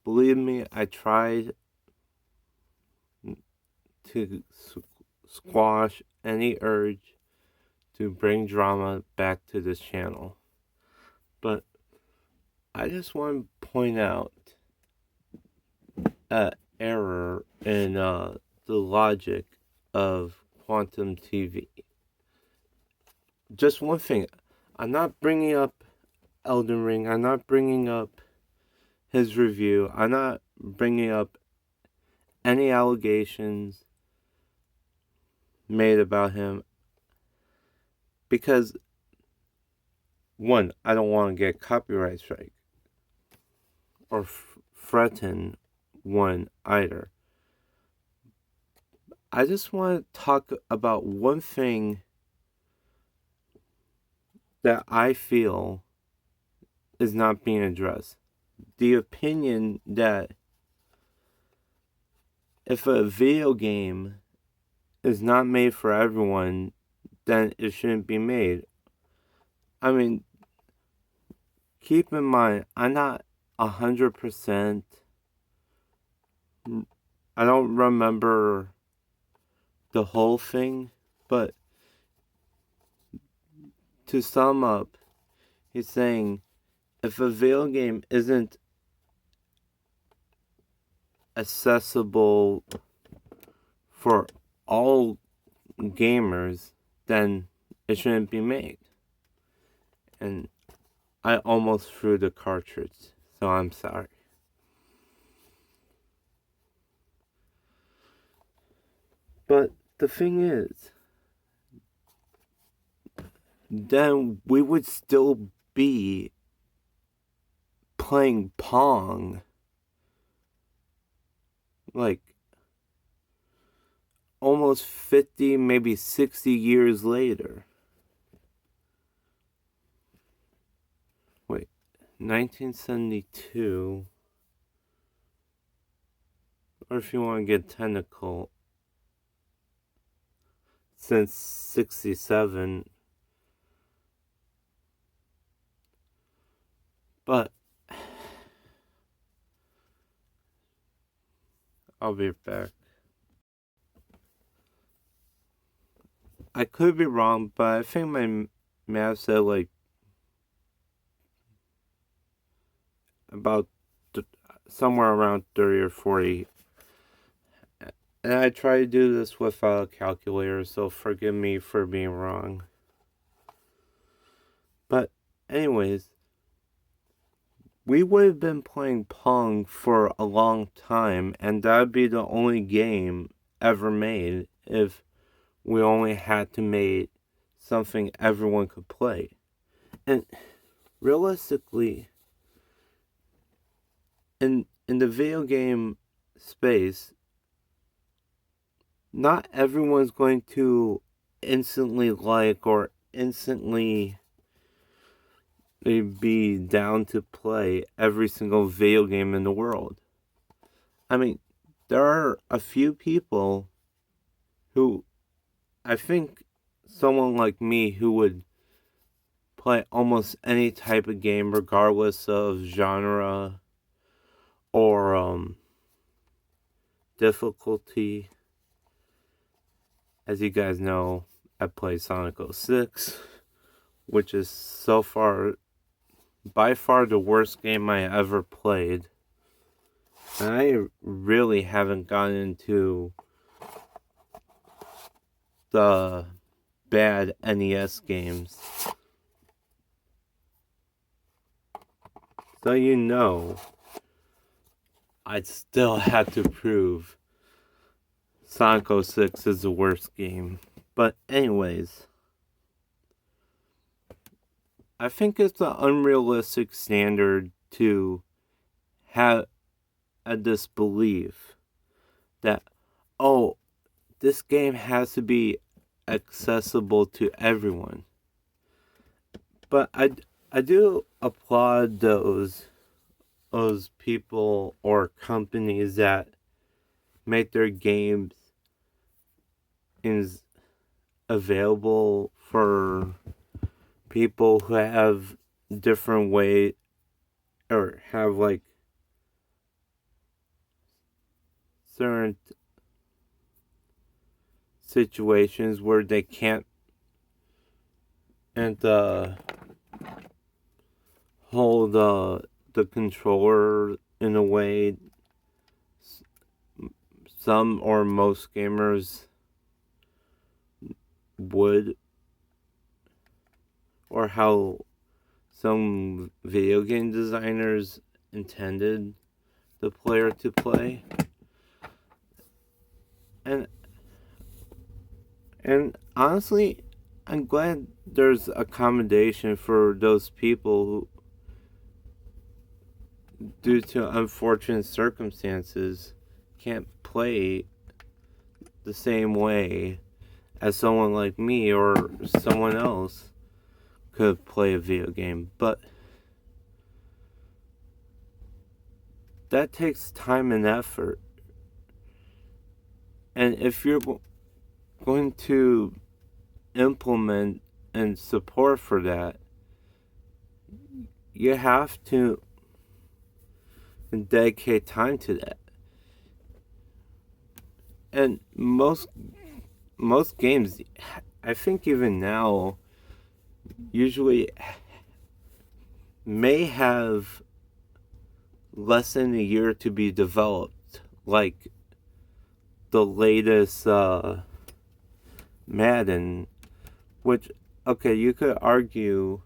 believe me, I tried to squash any urge to bring drama back to this channel. But I just want to point out an error in the logic of Quantum TV. Just one thing. I'm not bringing up Elden Ring. I'm not bringing up his review. I'm not bringing up any allegations made about him. Because, one, I don't want to get copyright strike. Or threaten one either. I just want to talk about one thing that I feel is not being addressed. The opinion that if a video game is not made for everyone, then it shouldn't be made. I mean, keep in mind, I'm not 100%. I don't remember the whole thing, but to sum up, he's saying if a video game isn't accessible for all gamers, then it shouldn't be made. And I almost threw the cartridge, so I'm sorry. But the thing is, then we would still be playing Pong like almost 50, maybe 60 years later. Wait, 1972, or if you want to get technical, since 67. But I'll be back. I could be wrong, but I think my math said like about somewhere around 30 or 40. And I try to do this without a calculator, so forgive me for being wrong. But anyways, we would have been playing Pong for a long time, and that would be the only game ever made if we only had to make something everyone could play. And realistically, in the video game space, not everyone's going to instantly like or instantly be down to play every single video game in the world. I mean, there are a few people who, I think someone like me who would play almost any type of game regardless of genre or difficulty. As you guys know, I play Sonic 06, which is so far, by far the worst game I ever played. And I really haven't gotten into the bad NES games. So you know, I'd still have to prove Sonic 06 is the worst game. But anyways, I think it's an unrealistic standard to have a disbelief that, oh, this game has to be accessible to everyone. But I do applaud those people or companies that make their games is available for people who have different way or have like certain situations where they can't and hold the controller in a way some or most gamers would, or how some video game designers intended the player to play. And honestly, I'm glad there's accommodation for those people who, due to unfortunate circumstances, can't play the same way as someone like me or someone else could play a video game. But that takes time and effort. And if you're going to implement and support for that, you have to dedicate time to that. And most games, I think even now, usually may have less than a year to be developed, like the latest Madden, which, okay, you could argue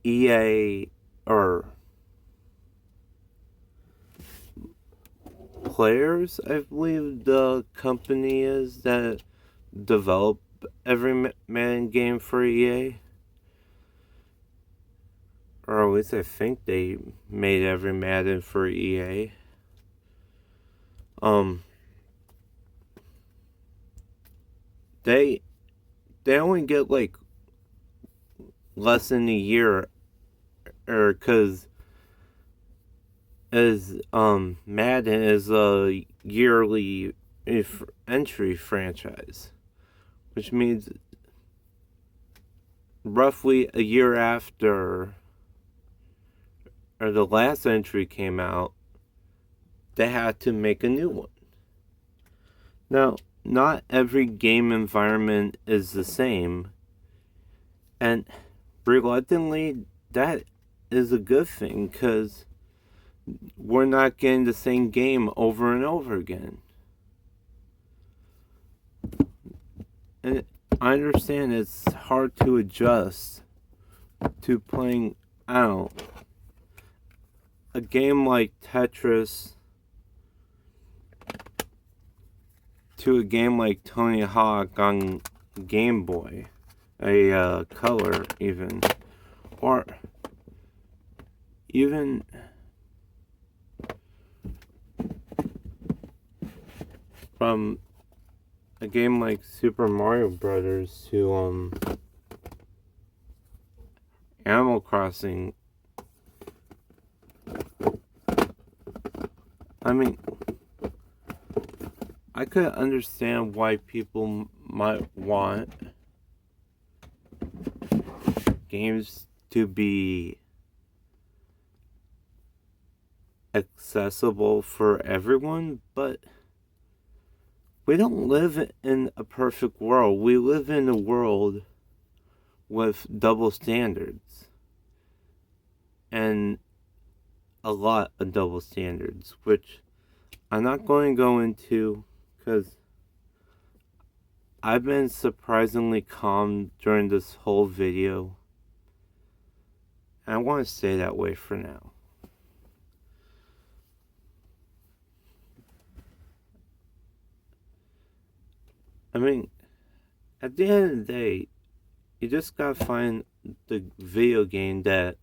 EA or Players, I believe the company is that develop every Madden game for EA, or at least I think they made every Madden for EA. They only get like less than a year, or because as Madden is a yearly entry franchise, which means roughly a year after or the last entry came out, they had to make a new one. Now, not every game environment is the same, and reluctantly, that is a good thing, because we're not getting the same game over and over again. And I understand it's hard to adjust to playing out a game like Tetris to a game like Tony Hawk on Game Boy, a color even, or even from a game like Super Mario Brothers to Animal Crossing. I mean, I could understand why people might want games to be accessible for everyone, but we don't live in a perfect world. We live in a world with double standards. And a lot of double standards, which I'm not going to go into because I've been surprisingly calm during this whole video. And I want to stay that way for now. I mean, at the end of the day, you just gotta find the video game that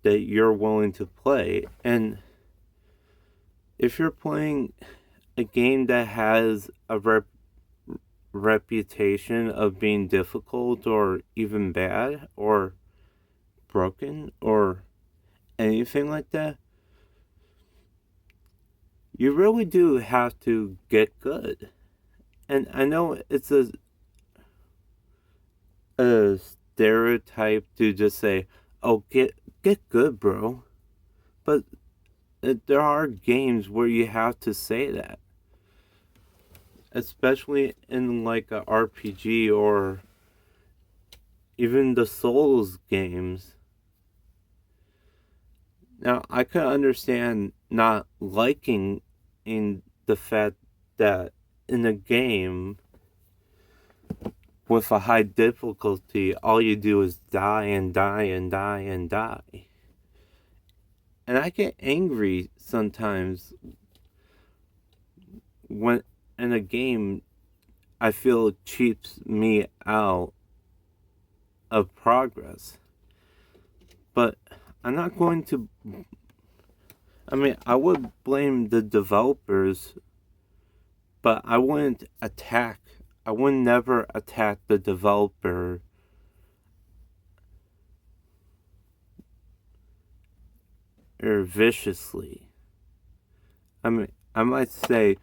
you're willing to play. And if you're playing a game that has a reputation of being difficult or even bad or broken or anything like that, you really do have to get good. And I know it's a stereotype to just say, "Oh, get good, bro." But there are games where you have to say that, especially in like a RPG or even the Souls games. Now, I could understand not liking in the fact that in a game with a high difficulty, all you do is die and die and die and die. And I get angry sometimes when in a game I feel cheaps me out of progress. But I'm not going to. I mean, I would blame the developers, but I wouldn't attack. I would never attack the developer or viciously. I mean, I might say,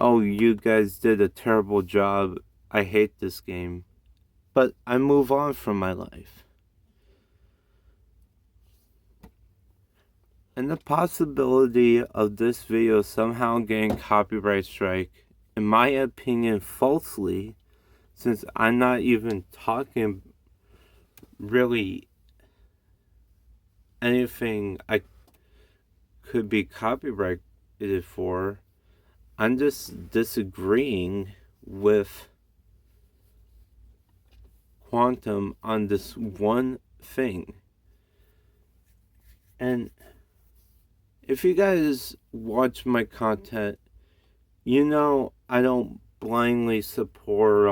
"Oh, you guys did a terrible job. I hate this game," but I move on from my life. And the possibility of this video somehow getting copyright strike, in my opinion, falsely, since I'm not even talking really anything I could be copyrighted for. I'm just disagreeing with Quantum on this one thing. And if you guys watch my content, you know I don't blindly support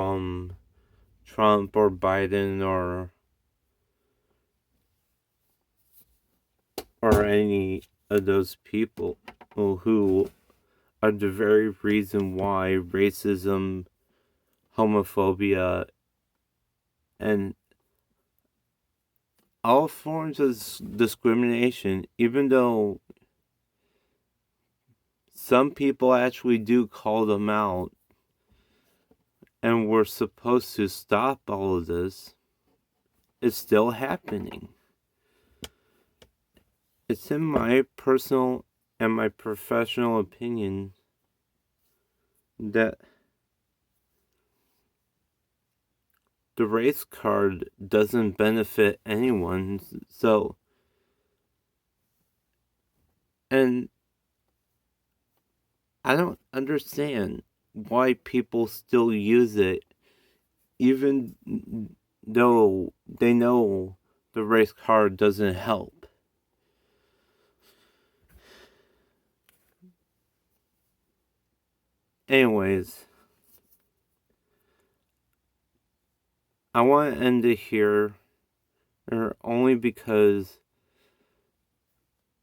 Trump or Biden or any of those people who are the very reason why racism, homophobia, and all forms of discrimination, even though some people actually do call them out, and we're supposed to stop all of this, is still happening. It's in my personal and my professional opinion that the race card doesn't benefit anyone. So, and I don't understand why people still use it, even though they know the race card doesn't help. Anyways, I want to end it here, only because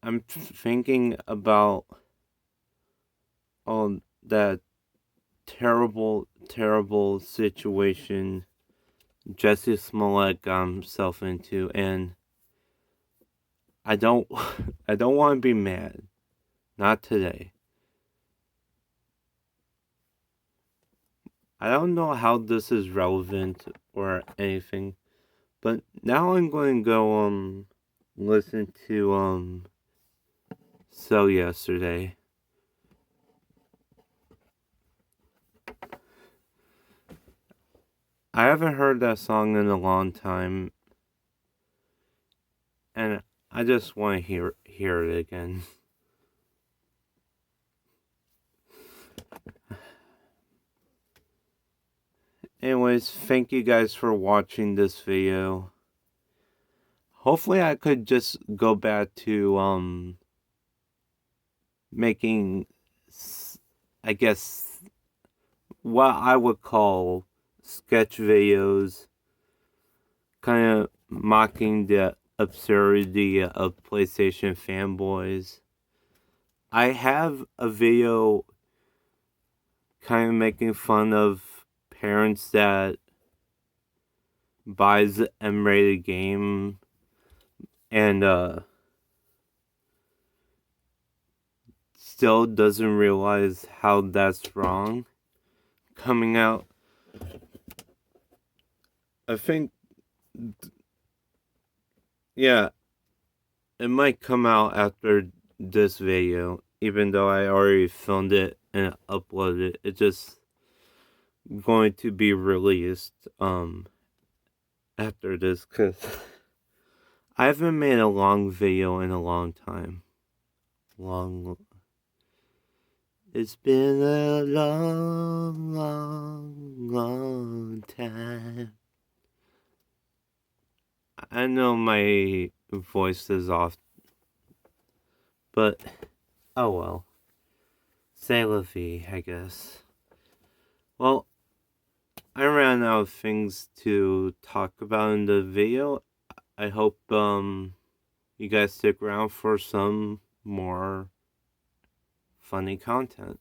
I'm thinking about that terrible, terrible situation Jesse Smollett got himself into, and I don't want to be mad. Not today. I don't know how this is relevant or anything, but now I'm going to go listen to So Yesterday. I haven't heard that song in a long time, and I just want to hear it again. Anyways, thank you guys for watching this video. Hopefully I could just go back to making, I guess, what I would call sketch videos, kind of mocking the absurdity of PlayStation fanboys. I have a video kind of making fun of parents that buys the M-rated game and still doesn't realize how that's wrong. Coming out, I think, yeah, it might come out after this video, even though I already filmed it and uploaded it. It's just going to be released after this, because I haven't made a long video in a long time. It's been a long time. I know my voice is off, but oh well. C'est la vie, I guess. Well, I ran out of things to talk about in the video. I hope you guys stick around for some more funny content.